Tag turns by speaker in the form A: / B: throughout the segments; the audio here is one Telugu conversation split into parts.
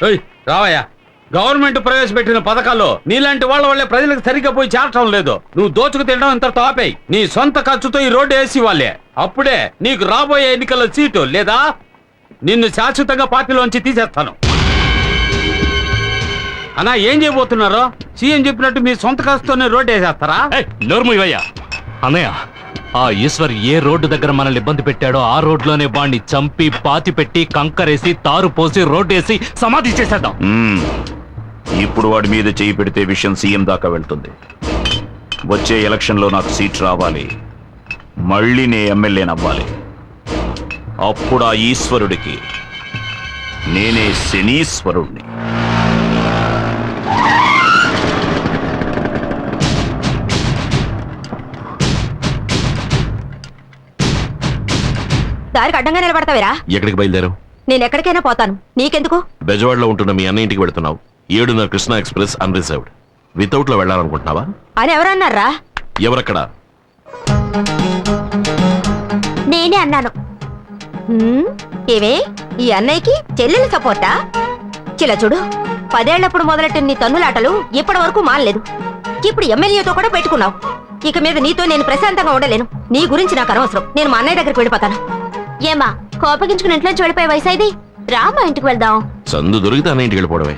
A: రావయ్యా. గవర్నమెంట్ ప్రవేశపెట్టిన పథకాల్లో నీలాంటి వాళ్ళే ప్రజలకు సరిగ్గా పోయి చేరటం లేదు. నువ్వు దోచుకు తినడం ఇంత తాపేయి. నీ సొంత ఖర్చుతో ఈ రోడ్డు వేసి వాళ్ళే. అప్పుడే నీకు రాబోయే ఎన్నికల్లో సీటు, లేదా నిన్ను శాశ్వతంగా పార్టీలోంచి తీసేస్తాను. అన్నా ఏం చేయబోతున్నారో? సీఎం చెప్పినట్టు మీ సొంత ఖర్చుతోనే రోడ్డు వేసేస్తారా?
B: నోర్మయ్యా అన్నయ్య, ఆ ఈశ్వర్ ఏ రోడ్డు దగ్గర మనల్ని ఇబ్బంది పెట్టాడో ఆ రోడ్లోనే వాడిని చంపి పాతి పెట్టి కంకరేసి తారు పోసి రోడ్డు వేసి సమాధి చేసేద్దాం.
C: ఇప్పుడు వాడి మీద చేయి పెడితే విషయం సీఎం దాకా వెళ్తుంది. వచ్చే ఎలక్షన్లో నాకు సీట్ రావాలి, మళ్ళీ నే ఎమ్మెల్యేనవ్వాలి. అప్పుడు ఆ ఈశ్వరుడికి నేనే శనీశ్వరుణ్ణి.
D: దారికి అడ్డంగా నిలబడతావేరా?
E: ఎక్కడికి బయలుదేరావు?
D: నేను ఎక్కడికైనా పోతాను, నీకెందుకు?
E: బెజవాడలో ఉంటున్న మీ అన్న ఇంటికి వెళ్తున్నావు. 7:30 కృష్ణా ఎక్స్ప్రెస్ అన్రిజర్వ్డ్. వితౌట్ లో వెళ్ళాలనుకుంటున్నావా
D: అని ఎవరన్నారా?
E: ఎవరక్కడ?
D: నేనే అన్నాను. ఏవే ఈ అన్నయ్యకి చెల్లెల సపోర్టా? చిల చూడు, 10 ఏళ్లప్పుడు మొదలెట్టిన నీ తన్నులాటలు ఇప్పటి వరకు మానలేదు. ఇప్పుడు ఎమ్మెల్యేతో కూడా పెట్టుకున్నావు. ఇక మీద నీతో నేను ప్రశాంతంగా ఉండలేను. నీ గురించి నాకు అనవసరం. నేను మా అన్నయ్య దగ్గరికి వెళ్ళిపోతాను. ఏమా కోపగించుకుని ఇంట్లోంచి వెళ్ళిపోయే వయసు ఇది? రామా ఇంటికి వెళ్దాం.
E: సందు దొరికితే అన్న ఇంటికి వెళ్ళిపోవడమే.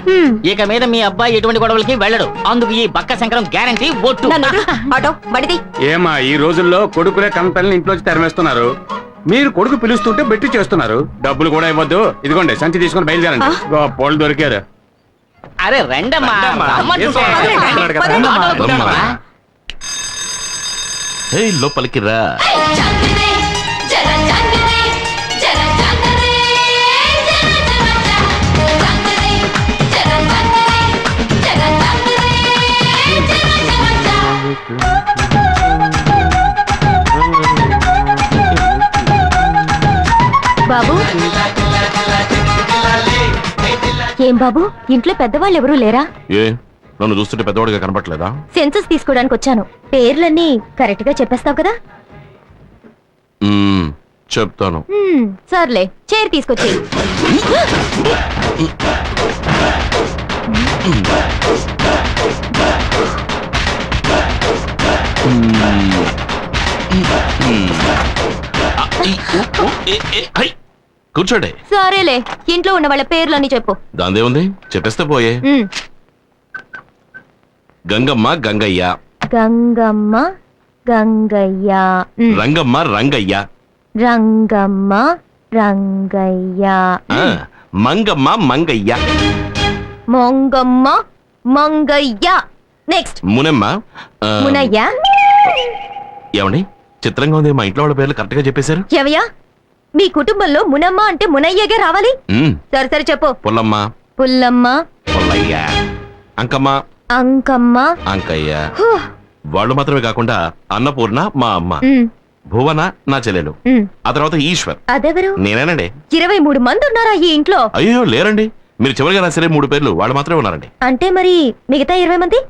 F: ఇక మీద మీ అబ్బాయి ఎటువంటి గొడవలకి వెళ్ళడు. అందుకు ఈ బక్క శంకరం గ్యారంటీ ఒట్టు.
D: ఆటో బడిది.
A: ఏమా ఈ రోజుల్లో కొడుకులే కంపెనీని ఇంట్లోంచి తరిమేస్తున్నారు. మీరు కొడుకు పిలుస్తుంటే బెట్టి చేస్తున్నారు. డబ్బులు కూడా ఇవ్వద్దు. ఇదిగోండి సంచి తీసుకొని బయలుదేరండి. పోలు దొరికారు.
F: అరే రండమ్మా.
E: లోపలికి రా.
D: బాబు, ఏం బాబు ఇంట్లో పెద్దవాళ్ళు ఎవరూ లేరా?
E: ఏ నన్ను చూస్తుంటే పెద్దవాడిగా కనపట్లేదా?
D: సెన్సస్ తీసుకోవడానికి వచ్చాను. పేర్లన్నీ కరెక్ట్ గా చెప్పేస్తావు కదా?
E: చెప్తాను.
D: సర్లే, చైర్ తీసుకొచ్చి.
E: కూర్చోండి.
D: సరేలే, ఇంట్లో ఉన్న వాళ్ళ పేర్లన్నీ చెప్పు.
E: దాందే ఉంది, చెప్పేస్తే పోయే. గంగమ్మ గంగయ్య.
D: గంగమ్మ గంగయ్య.
E: రంగమ్మ రంగయ్య.
D: రంగమ్మ రంగయ్య.
E: మంగమ్మ మంగయ్య.
D: మొంగమ్మ మంగయ్య. నెక్స్ట్
E: మునమ్మ
D: మునయ్య.
E: ఏమండి చిత్రంగా ఉంది, మా ఇంట్లో వాళ్ళ పేర్లు కరెక్ట్ గా చెప్పేశారు.
D: ఎవయ్యా, మీ కుటుంబంలో మునమ్మ అంటే మునయ్యగా రావాలి. సరే సరే చెప్పు.
E: పుల్లమ్మ
D: పుల్లమ్మ.
E: పుల్లయ్య. అంకమ్మ
D: అంకమ్మ.
E: అంకయ్య. వాళ్ళు మాత్రమే కాకుండా అన్నపూర్ణ మా అమ్మ, భువన నా చెల్లెలు, ఆ తర్వాత ఈశ్వర్.
D: అదెవరు?
E: నేనేనండి.
D: 23 మంది ఉన్నారా ఈ ఇంట్లో?
E: అయ్యో లేరండి, మీరు చివరిగా రాసరే 3 పేర్లు వాళ్ళు మాత్రమే ఉన్నారండి.
D: అంటే మరి మిగతా 20 మంది?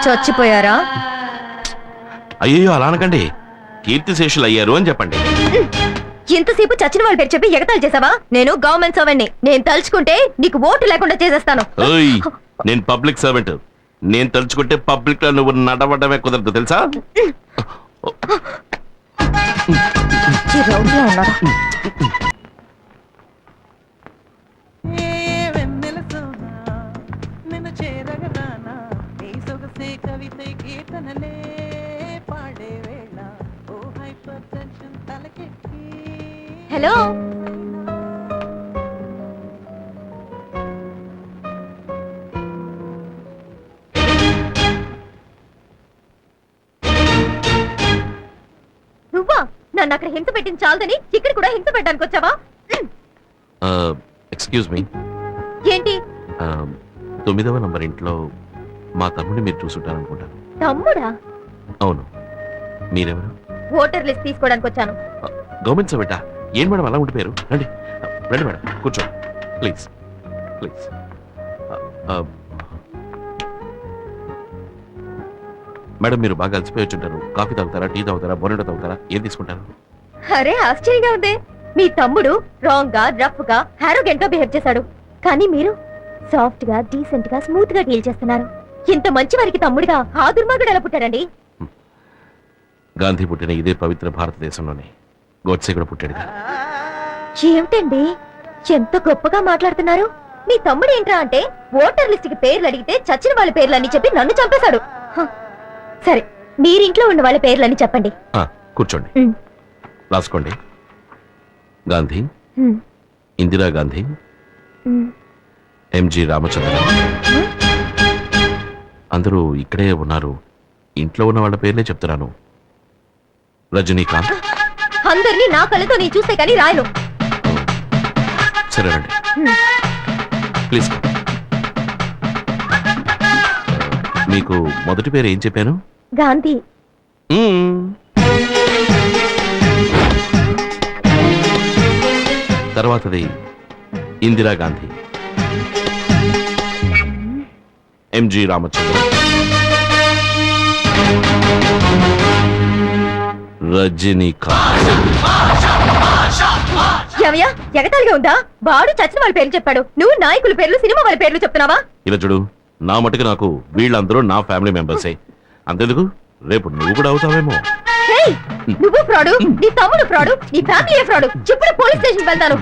D: చచ్చిపోయారా?
E: అయ్యో అలా అనకండి, కీర్తిశేషులు అయ్యారు అని చెప్పండి.
D: ఇంతసేపు చచ్చిన వాళ్ళ పేరు చెప్పి ఎగతాలు చేసావా? నేను గవర్నమెంట్ సర్వెంట్ని. నేను తలుచుకుంటే నీకు ఓటు లేకుండా చేసేస్తాను.
E: నేను పబ్లిక్ సర్వెంట్. నేను తలుచుకుంటే పబ్లిక్ లో నువ్వు నడవడమే కుదరదు తెలుసా?
D: హలో, నువ్వా? నన్ను అక్కడ హింస పెట్టింది చాలదని ఇక్కడ కూడా హింస పెట్టడానికి వచ్చావా?
E: Excuse me.
D: ఏంటి?
E: 9వ నంబర్ ఇంట్లో మా తమ్ముడిని మీరు చూసుంటారనుకుంటాను.
D: తమ్ముడా?
E: అవును. మీరెవరు?
D: ఓటర్ లిస్ట్ తీసుకోవడానికి వచ్చాను.
E: గవర్నమెంట్ సర్వెంటా? ఏం మేడం అలా ఉండిపోయారు? రండి రండి మేడం, కూర్చోండి ప్లీజ్ ప్లీజ్. మేడం మీరు బాగా అలసిపోయి వచ్చుంటారు. కాఫీ తాగుతారా, టీ తాగుతారా, బోనెటో తాగుతారా, ఏం తీసుకుంటారు?
D: అరే ఆశ్చర్యంగా ఉంది. మీ తమ్ముడు రాంగ్ గా, రఫ్ గా, హారోగెంట్ గా బిహేవ్ చేశాడు. కానీ మీరు సాఫ్ట్ గా, డీసెంట్ గా, స్మూత్ గా డీల్ చేస్తున్నారు. ఇంత మంచి వారికి తమ్ముడుగా ఆ దుర్మార్గుడు ఎలా పుట్టాడండి?
E: గాంధీ పుట్టిన ఇదే పవిత్ర భారతదేశంలోనే గోడ్సే కూడా పుట్టాడు.
D: ఏమిటండి ఎంత గొప్పగా మాట్లాడుతున్నారు? మీ తమ్ముడు ఏంట్రా అంటే ఓటర్ లిస్ట్ కి పేర్లు అడిగితే చచ్చిన వాళ్ళ పేర్లన్నీ చెప్పి నన్ను చంపేశాడు. హ, సరే మీరింట్లో ఉన్న వాళ్ళ పేర్లన్నీ చెప్పండి.
E: కూర్చోండి,
D: ఉమ్,
E: రాసుకోండి. గాంధీ,
D: ఉమ్,
E: ఇందిరా గాంధీ,
D: ఉమ్.
E: ఎంజి రామచంద్ర. అందరూ ఇక్కడే ఉన్నారు. ఇంట్లో ఉన్న వాళ్ళ పేర్లే చెప్తున్నాను. రజనీకాంత్.
D: అందరినీ నా కళ్ళతో నేను చూస్తే కానీ రాయను.
E: సరేనండి, ప్లీజ్. మీకు మొదటి పేరు ఏం చెప్పాను?
D: గాంధీ.
E: తర్వాతది ఇందిరా గాంధీ, ఎంజి రామచంద్ర, రజనీకాంత్.
D: ఏమయ్యా ఎగతాళిగా ఉందా? వాడు చచ్చిన వాళ్ళ పేర్లు చెప్పాడు, నువ్వు నాయకుల పేర్లు, సినిమా వాళ్ళ పేర్లు చెప్తున్నావా?
E: ఇలా చూడు, నా మటుకు నాకు వీళ్ళందరూ నా ఫ్యామిలీ మెంబర్సే. అంతెందుకు, రేపు నువ్వు కూడా అవుతావేమో.
D: హేయ్, నువ్వు ఫ్రాడు, నీ తమ్ముడు ఫ్రాడు, నీ ఫ్యామిలీ ఫ్రాడు. ఇప్పుడు పోలీస్ స్టేషన్ వెళ్తాను.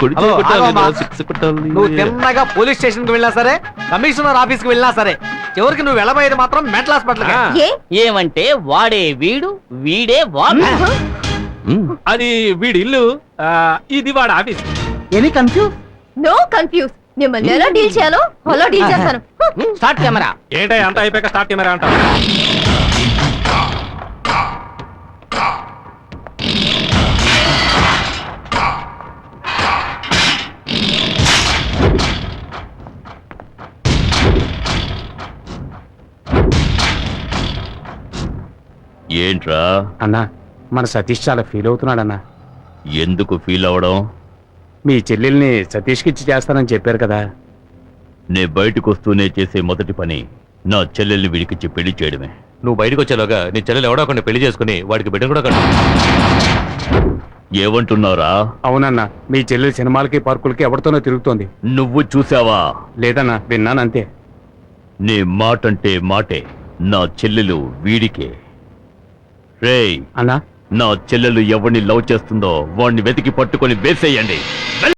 E: కొడితే
G: హలో,
E: కొట్టాలి,
G: ఆగమ్మా.
E: సిక్స్ కొట్టాలి.
G: నువ్వు తిన్నగా పోలీస్ స్టేషన్ కి వెళ్ళినా సరే, కమిషనర్ ఆఫీస్ కి వెళ్ళినా సరే, చివరికి నువ్వు వెళ్ళబోయేది మాత్రం మెంటల్ హాస్పిటల్.
D: ఏ
F: ఏమంటే వాడే వీడు, వీడే వాడు.
E: మ్మ్.
G: అది వీడి ఇల్లు, ఇది వాడి ఆఫీస్.
D: No confuse. మిమ్మల్ని ఎలా డీల్ చేయాలో అలా డీల్ చేస్తాను.
F: Start camera.
G: ఏంటో అంత అయిపోయాక స్టార్ట్ కెమెరా అంటావు?
C: ఏంట్రా,
A: అన్నా మన సతీష్ చాలా ఫీల్ అవుతున్నాడన్నా.
C: ఎందుకు ఫీల్ అవడం?
A: మీ చెల్లెల్ని సతీష్కి ఇచ్చి చేస్తానని చెప్పారు కదా.
C: నే బయటకు వస్తూనే చేసే మొదటి పని నా చెల్లెల్ని వీడికిచ్చి పెళ్లి చేయడమే.
B: నువ్వు బయటకు వచ్చేలోగా నీ చెల్లెలు ఎవడో ఒకరిని పెళ్లి చేసుకుని వాడికి బిడ్డ కూడా కట్టు.
C: ఏమంటున్నారా?
A: అవునన్నా, మీ చెల్లెలు సినిమాలకి పార్కులకి ఎవరితోనో తిరుగుతోంది.
C: నువ్వు చూసావా?
A: లేదన్నా, విన్నాను అంతే.
C: నీ మాటంటే మాటే. నా చెల్లెలు వీడికే. రేయ్,
A: అన్నా
C: నా చెల్లెలు ఎవరిని లవ్ చేస్తుందో వాడిని వెతికి పట్టుకొని వేసేయండి.